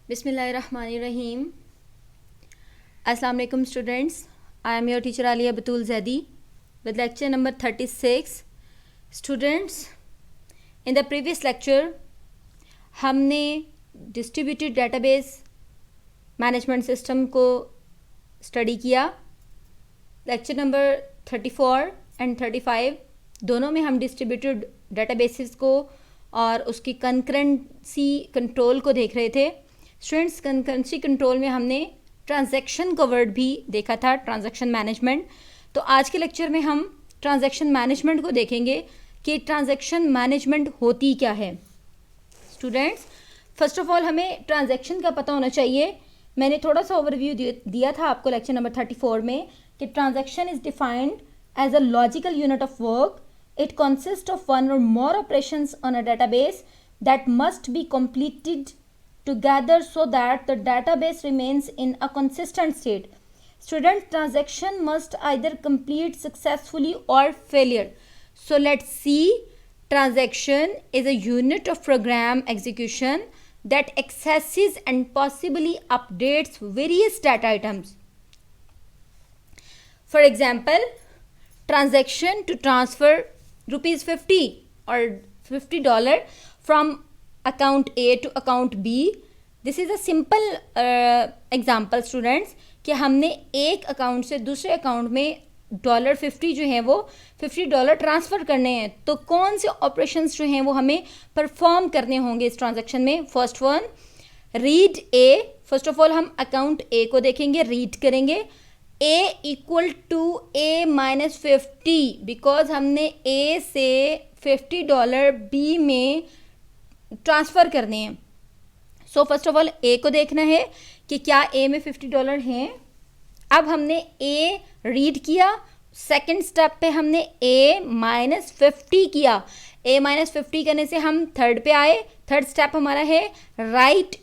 बिस्मिल्लाहिर्रहमानिर्रहीम। अस्सलाम वालेकुम students, I am your teacher Alia Batool Zaidi with lecture number 36. Students, in the previous lecture हमने distributed database management system को study किया। Lecture number 34 and 35 दोनों में हम डिस्ट्रीब्यूटेड डेटाबेसेस को और उसकी कंकरेंसी कंट्रोल को देख रहे थे। स्टूडेंट्स, कंकरेंसी कंट्रोल में हमने ट्रांजैक्शन का वर्ड भी देखा था, ट्रांजैक्शन मैनेजमेंट। तो आज के लेक्चर में हम ट्रांजैक्शन मैनेजमेंट को देखेंगे कि ट्रांजैक्शन मैनेजमेंट होती क्या है। स्टूडेंट्स, फर्स्ट ऑफ ऑल हमें ट्रांजैक्शन का पता होना चाहिए। मैंने थोड़ा सा ओवरव्यू दिया था आपको लेक्चर नंबर 34 में कि transaction is defined as a logical unit of work. It consist of one or more operations on a database that must be completed together so that the database remains in a consistent state. Student, transaction must either complete successfully or failure. So let's see. Transaction is a unit of program execution that accesses and possibly updates various data items. For example, transaction to transfer rupees 50 or $50 from account A to account B. This is a simple example students कि हमने एक account से दूसरे account में $50 जो है वो $50 transfer करने हैं। तो कौन से ऑपरेशंस जो हैं वो हमें परफॉर्म करने होंगे इस ट्रांजैक्शन में। First one, read A. First of all हम अकाउंट ए को देखेंगे, रीड करेंगे। A equal to A-50 because हमने A से $50 B में ट्रांसफ़र करने हैं। So first of all A को देखना है कि क्या ए में $50 हैं। अब हमने ए रीड किया, सेकंड स्टेप पे हमने A-50 किया। A-50 करने से हम थर्ड पे आए। थर्ड स्टेप हमारा है राइट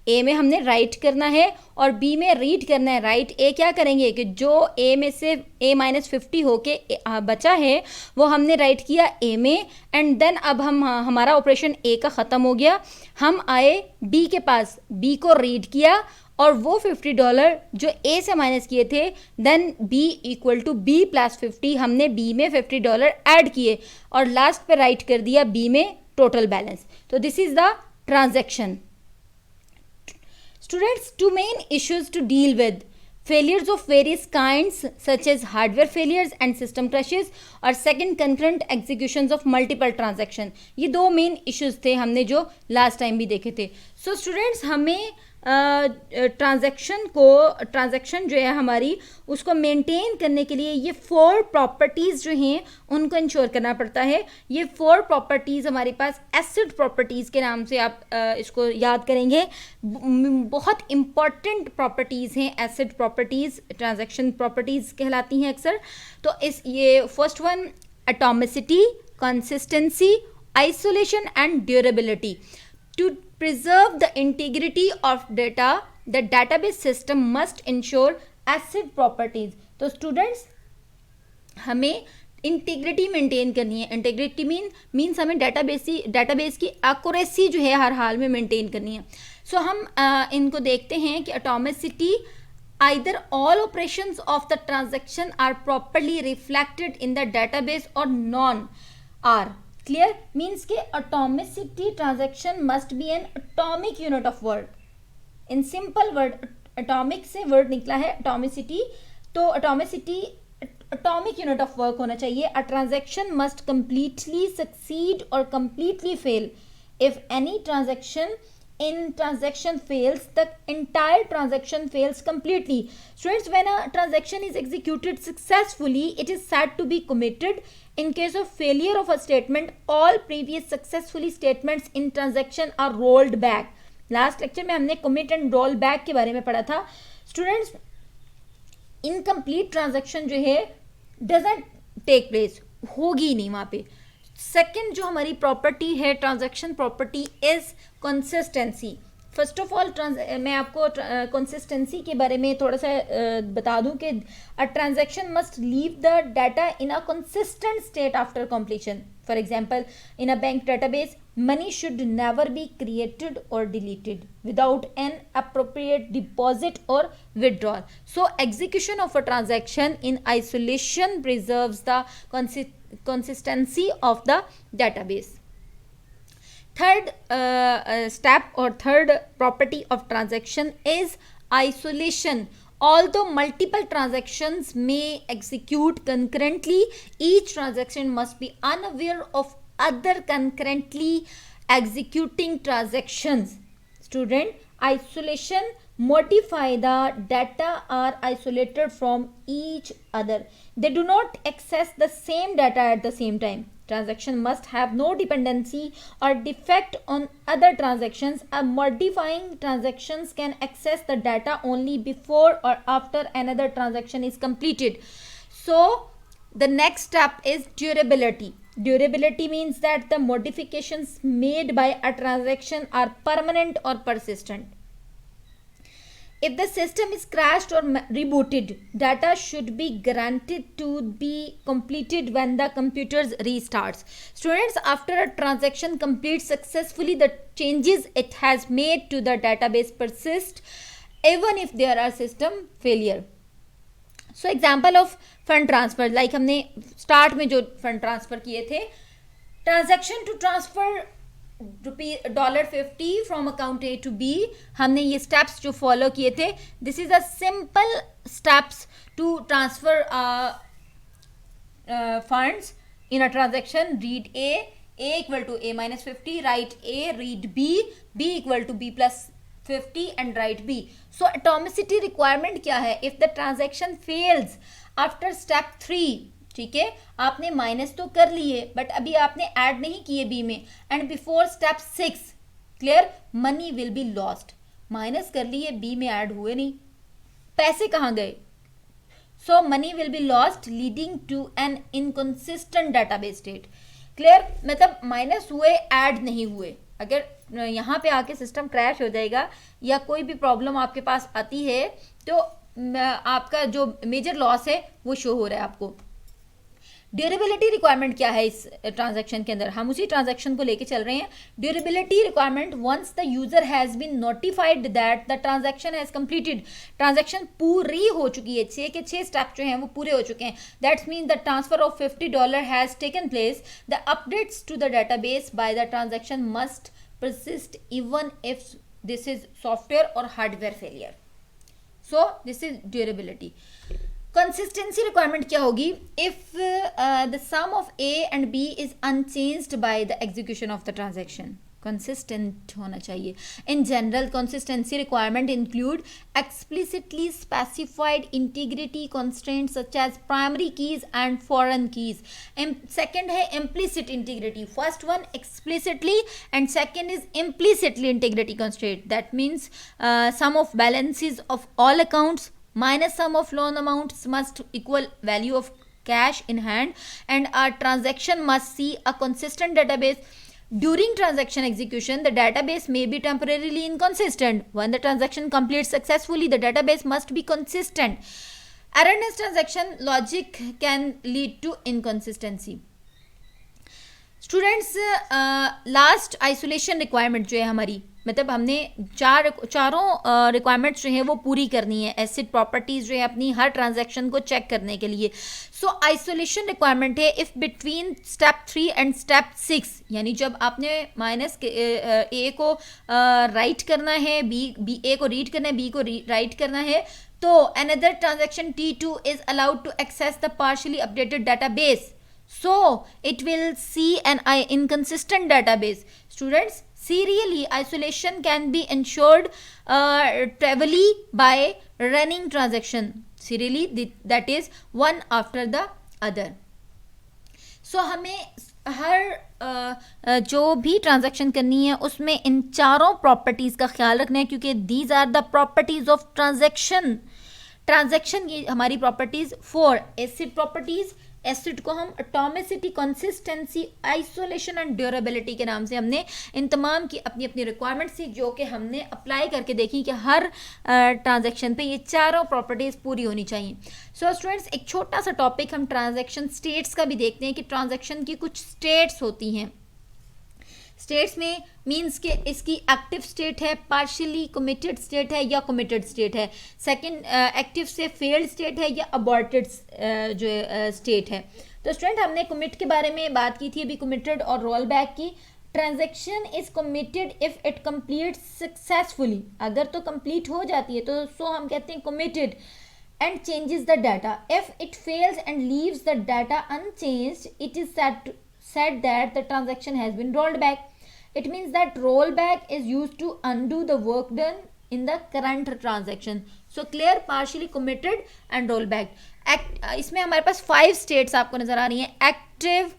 ए में हमने राइट करना है और बी में रीड करना है। राइट ए क्या करेंगे कि जो ए में से A-50 होके बचा है वो हमने राइट किया ए में, एंड देन अब हमारा ऑपरेशन ए का ख़त्म हो गया। हम आए बी के पास, बी को रीड किया और वो $50 जो ए से माइनस किए थे, then B equal to B plus 50 हमने बी में $50 ऐड किए और लास्ट पे राइट कर दिया बी में टोटल बैलेंस। तो this is the transaction. Students, two main issues to deal with: failures of various kinds such as hardware failures and system crashes, और second concurrent executions of multiple transaction. ये दो main issues थे हमने जो last time भी देखे थे। So students, हमें ट्रांजैक्शन जो है हमारी उसको मेंटेन करने के लिए ये 4 प्रॉपर्टीज़ जो हैं उनको इंश्योर करना पड़ता है। ये 4 प्रॉपर्टीज़ हमारे पास एसिड प्रॉपर्टीज़ के नाम से आप इसको याद करेंगे। बहुत इम्पॉर्टेंट प्रॉपर्टीज़ हैं एसिड प्रॉपर्टीज़, ट्रांजैक्शन प्रॉपर्टीज़ कहलाती हैं अक्सर। तो ये first one, atomicity, consistency, isolation and durability. To preserve the integrity of data, the database system must ensure acid properties. तो स्टूडेंट्स, हमें इंटीग्रिटी मेंटेन करनी है। इंटीग्रिटी मीन्स हमें डेटाबेस की एक्यूरेसी जो है हर हाल में मेंटेन करनी है। सो हम इनको देखते हैं कि atomicity, either all operations of the transaction are properly reflected in the database or none are. Clear? Means के atomicity transaction must be an atomic unit of work. In simple word, atomic से word निकला है atomicity, तो atomicity atomic unit of work होना चाहिए. A transaction must completely succeed or completely fail. If any transaction fails, the entire transaction fails completely. Students, when a transaction is executed successfully, it is said to be committed. In case of failure of a statement, all previous successfully statements in transaction are rolled back. Last lecture में हमने commit and roll back के बारे में पढ़ा था। Students, incomplete transaction जो है doesn't take place, होगी नहीं वहाँ पे। सेकेंड जो हमारी प्रॉपर्टी है transaction property is consistency. First of all मैं आपको कंसिस्टेंसी के बारे में थोड़ा सा बता दूं कि a transaction must leave the data in a consistent state after completion. For example, in a bank database money should never be created or deleted without an appropriate deposit or withdrawal. So execution of a transaction in isolation preserves the consistency of the database. Third step or third property of transaction is isolation. Although multiple transactions may execute concurrently, each transaction must be unaware of other concurrently executing transactions. Student, isolation modify the data are isolated from each other. They do not access the same data at the same time. Transaction must have no dependency or defect on other transactions. A modifying transactions can access the data only before or after another transaction is completed. So the next step is durability. Durability means that the modifications made by a transaction are permanent or persistent. If the system is crashed or rebooted, data should be guaranteed to be completed when the computer restarts. Students, after a transaction completes successfully, the changes it has made to the database persist even if there are system failure. So example of fund transfer, like हमने start में जो fund transfer किए थे, transaction to transfer $50 from account A to B, हमने ये steps जो follow किए थे, this is a simple steps to transfer funds in a transaction. Read A equal to A minus 50, write A, read B equal to B plus 50 and write B. So atomicity requirement क्या है? If the transaction fails after step 3, ठीक है, आपने minus तो कर लिए but अभी आपने ऐड नहीं किए बी में, and before step 6, clear, money will be lost. Minus कर लिए, बी में ऐड हुए नहीं, पैसे कहाँ गए? So money will be lost leading to an inconsistent database state. Clear, मतलब माइनस हुए, ऐड नहीं हुए. अगर यहाँ पे आके सिस्टम क्रैश हो जाएगा या कोई भी प्रॉब्लम आपके पास आती है तो आपका जो मेजर लॉस है वो शो हो रहा है आपको. ड्यूरेबिलिटी रिक्वायरमेंट क्या है इस ट्रांजैक्शन के अंदर? हम उसी ट्रांजैक्शन को लेके चल रहे हैं. Durability requirement, once the user has been notified that the transaction has completed, transaction पूरी हो चुकी है, 6 के 6 स्टेप जो हैं वो पूरे हो चुके हैं. That's mean the transfer of $50 has taken place. The updates to the database by the transaction must persist even if this is software or hardware failure. So this is durability. Consistency requirement क्या होगी? If the sum of A and B is unchanged by the execution of the transaction, consistent होना चाहिए. In general, consistency requirement include explicitly specified integrity constraints such as primary keys and foreign keys. Second है implicit integrity. First one explicitly and second is implicitly integrity constraint. That means sum of balances of all accounts minus sum of loan amounts must equal value of cash in hand, and our transaction must see a consistent database. During transaction execution, the database may be temporarily inconsistent. When the transaction completes successfully, the database must be consistent. Erroneous transaction logic can lead to inconsistency. Students, last isolation requirement जो है हमारी, मतलब हमने चारों requirements जो है वो पूरी करनी है एसिड प्रॉपर्टीज जो है अपनी हर ट्रांजैक्शन को चेक करने के लिए. सो आइसोलेशन रिक्वायरमेंट है if between step 3 and step 6, यानी जब आपने माइनस ए को राइट करना है, बी ए को रीड करना है, बी को राइट करना है, तो another transaction T2 is allowed to access the partially updated database. So it will see an inconsistent database. Students, serially isolation can be ensured trivially by running transaction serially, that is one after the other. So हमें हर जो भी transaction करनी है उसमें इन चारों properties का ख्याल रखना है, क्योंकि these are the properties of transaction. Transaction की हमारी प्रॉपर्टीज 4 एसिड प्रॉपर्टीज. एसिड को हम atomicity, consistency, isolation and durability के नाम से हमने इन तमाम की अपनी अपनी रिक्वायरमेंट्स थी जो कि हमने अप्लाई करके देखी कि हर ट्रांजैक्शन पे ये चारों प्रॉपर्टीज़ पूरी होनी चाहिए. सो स्टूडेंट्स, एक छोटा सा टॉपिक हम ट्रांजैक्शन स्टेट्स का भी देखते हैं कि ट्रांजैक्शन की कुछ स्टेट्स होती हैं. स्टेट्स में मीन्स के इसकी एक्टिव स्टेट है, पार्शियली कमिटेड स्टेट है या कमिटेड स्टेट है, सेकंड एक्टिव से फेल्ड स्टेट है या अबॉर्टेड जो स्टेट है। तो स्टूडेंट हमने कमिट के बारे में बात की थी अभी, कमिटेड और रोल बैक की। Transaction is committed if it complete successfully, अगर तो कंप्लीट हो जाती है तो सो हम कहते हैं committed, and changes the data. If it fails and leaves the data unchanged, it is said that the transaction has been rolled back. It means that rollback is used to undo the work done in the current transaction. So clear, partially committed and rollback. इसमें हमारे पास 5 states आपको नजर आ रही हैं, active,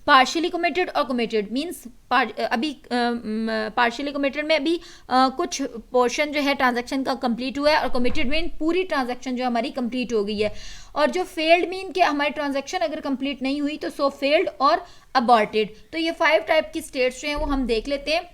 partially committed और committed. Means अभी partially committed में अभी कुछ पोर्शन जो है ट्रांजैक्शन का कंप्लीट हुआ है, और कमिटेड मीन पूरी ट्रांजैक्शन जो हमारी कंप्लीट हो गई है। और जो फेल्ड मीन कि हमारी ट्रांजैक्शन अगर कंप्लीट नहीं हुई तो सो फेल्ड और अबॉर्टेड। तो ये 5 टाइप की स्टेट्स जो हैं वो हम देख लेते हैं।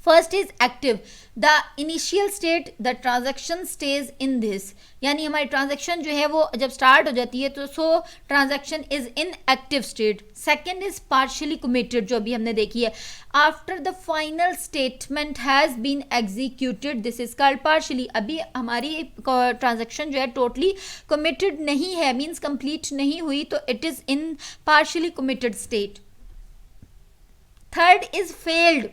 First is active, the initial state the transaction stage in this, यानी हमारी ट्रांजैक्शन जो है वो जब स्टार्ट हो जाती है तो so transaction is in active state. Second is partially committed, जो अभी हमने देखी है, after the final statement has been executed, this is called partially. अभी हमारी ट्रांजैक्शन जो है टोटली कमिटेड नहीं है, मीन्स कंप्लीट नहीं हुई, तो it is in partially committed state. Third is failed,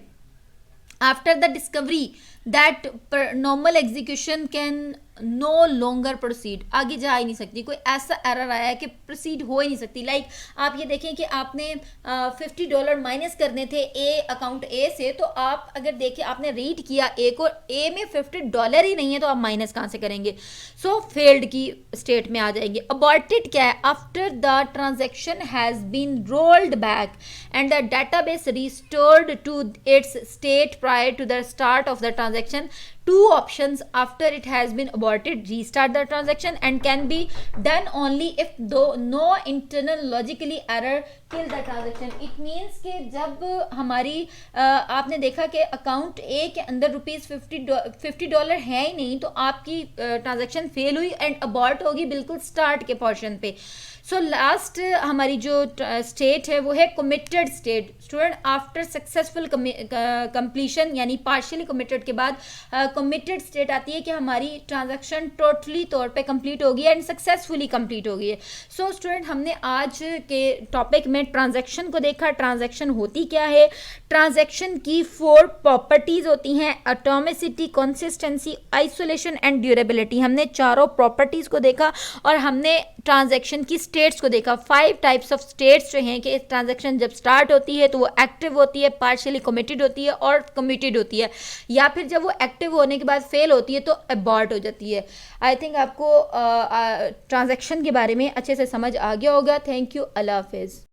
after the discovery that normal execution can no longer proceed, आगे जा ही नहीं सकती, कोई ऐसा एरर आया है कि प्रोसीड हो ही नहीं सकती। लाइक आप ये देखें कि आपने $50 माइनस करने थे ए अकाउंट ए से, तो आप अगर देखें आपने रीड किया ए को, ए में $50 ही नहीं है, तो आप माइनस कहाँ से करेंगे? सो फेल्ड की स्टेट में आ जाएंगे। अबॉर्टेड क्या है? After the transaction has been rolled back and the database restored to its state prior to the start of the transaction. Two options after it has been aborted: restart the transaction, and can be done only if though no internal logically error kill the transaction. It means कि जब हमारी आपने देखा कि account ए के अंदर $50 है ही नहीं, तो आपकी ट्रांजेक्शन फेल हुई एंड अबॉर्ट होगी बिल्कुल स्टार्ट के पोर्शन पे। सो लास्ट हमारी जो स्टेट है वो है committed state. Student after successful completion यानी पार्शियली कमिटेड के बाद कमिटेड स्टेट आती है कि हमारी ट्रांजैक्शन टोटली तौर पे कंप्लीट होगी एंड सक्सेसफुली कंप्लीट हो गई है। सो स्टूडेंट हमने आज के टॉपिक में ट्रांजैक्शन को देखा। ट्रांजैक्शन होती क्या है? ट्रांजैक्शन की 4 प्रॉपर्टीज होती हैं: atomicity, consistency, isolation and durability. हमने चारों प्रॉपर्टीज को देखा और हमने ट्रांजैक्शन की स्टेट्स को देखा। 5 टाइप्स ऑफ स्टेट्स जो हैं कि ट्रांजैक्शन जब स्टार्ट होती है तो वो एक्टिव होती है, पार्शियली कमिटेड होती है और कमिटेड होती है, या फिर जब वो एक्टिव होने के बाद फेल होती है तो अबॉर्ट हो जाती है। आई थिंक आपको ट्रांजैक्शन के बारे में अच्छे से समझ आ गया होगा। थैंक यू, अल्लाह हाफिज़।